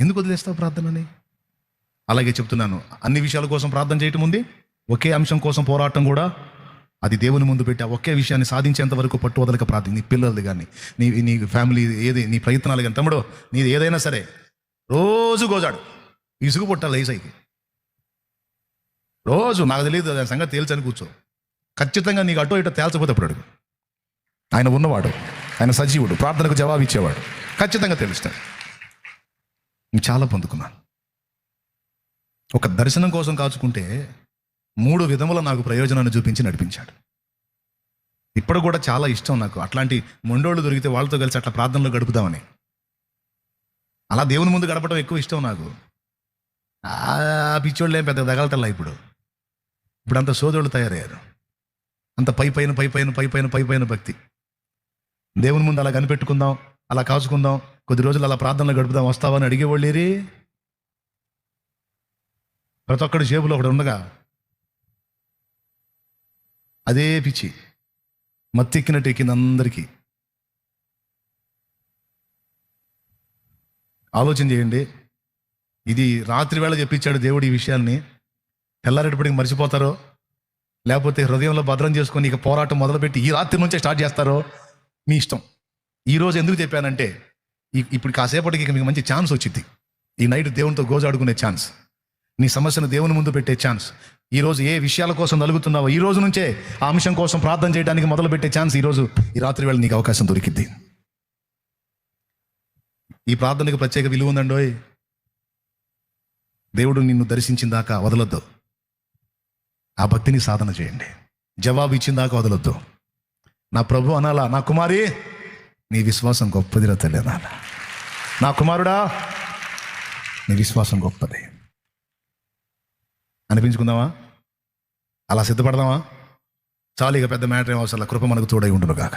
ఎందుకు వదిలేస్తావు ప్రార్థనని? అలాగే చెప్తున్నాను, అన్ని విషయాల కోసం ప్రార్థన చేయటం ఉంది, ఒకే అంశం కోసం పోరాటం కూడా. అది దేవుని ముందు పెట్టి ఒకే విషయాన్ని సాధించేంత వరకు పట్టు వదలక ప్రార్థన. నీ పిల్లలది కానీ, నీ ఫ్యామిలీ ఏది, నీ ప్రయత్నాలు కానీ, తమ్ముడు నీది ఏదైనా సరే రోజు గోజాడు, ఇసుగు పుట్టాలి ఏసైకి. రోజు నాకు తెలియదు దాని సంగతి తేల్చని కూర్చో. ఖచ్చితంగా నీకు అటో ఇటో తేల్చకపోతే అప్పుడు అడుగు. ఆయన ఉన్నవాడు, ఆయన సజీవుడు, ప్రార్థనకు జవాబు ఇచ్చేవాడు, ఖచ్చితంగా తెలుస్తాడు. నేను చాలా పొందుకున్నాను. ఒక దర్శనం కోసం కాచుకుంటే 3 విధముల నాకు ప్రయోజనాన్ని చూపించి నడిపించాడు. ఇప్పుడు కూడా చాలా ఇష్టం నాకు అట్లాంటి మొండోళ్ళు దొరికితే వాళ్ళతో కలిసి అట్లా ప్రార్థనలో గడుపుదామని. అలా దేవుని ముందు గడపడం ఎక్కువ ఇష్టం నాకు. పిచ్చోళ్ళు ఏం పెద్ద తగలటల్లా. ఇప్పుడు అంత సోదరులు తయారయ్యారు. అంత పై పైన భక్తి. దేవుని ముందు అలా కనిపెట్టుకుందాం, అలా కాచుకుందాం, కొద్ది రోజులు అలా ప్రార్థనలో గడుపుదాం, వస్తావని అడిగేవాళ్ళేరి. ప్రతి ఒక్కడి జేబులో ఒకటి ఉండగా అదే పిచ్చి మత్తెక్కినట్టు ఎక్కింది అందరికీ. ఆలోచన చేయండి. ఇది రాత్రి వేళ చెప్పించాడు దేవుడు ఈ విషయాల్ని. తెల్లారేటప్పటికి మర్చిపోతారో, లేకపోతే హృదయంలో భద్రం చేసుకొని ఇక పోరాటం మొదలుపెట్టి ఈ రాత్రి నుంచే స్టార్ట్ చేస్తారో మీ ఇష్టం. ఈరోజు ఎందుకు చెప్పానంటే, ఇప్పుడు కాసేపటికి ఇక మీకు మంచి ఛాన్స్ వచ్చింది. ఈ నైట్ దేవునితో గోజాడుకునే ఛాన్స్, నీ సమస్యను దేవుని ముందు పెట్టే ఛాన్స్. ఈరోజు ఏ విషయాల కోసం నలుగుతున్నావో ఈ రోజు నుంచే ఆ అంశం కోసం ప్రార్థన చేయడానికి మొదలు పెట్టే ఛాన్స్ ఈరోజు ఈ రాత్రి వేళ నీకు అవకాశం దొరికింది. ఈ ప్రార్థనకు ప్రత్యేక విలువ ఉందండోయ్. దేవుడు నిన్ను దర్శించిన దాకా వదలొద్దు. ఆ భక్తిని సాధన చేయండి. జవాబు ఇచ్చిన దాకా వదలొద్దు. నా ప్రభు అనాలా, నా కుమారి నీ విశ్వాసం గొప్పదిరా తల్లి అనాలా. నా కుమారుడా నీ విశ్వాసం గొప్పది అనిపించుకుందామా? అలా సిద్ధపడదామా? చాలు, ఇక పెద్ద మ్యాటర్ ఏం అవసరం. కృప మనకు తోడై ఉండును గాక.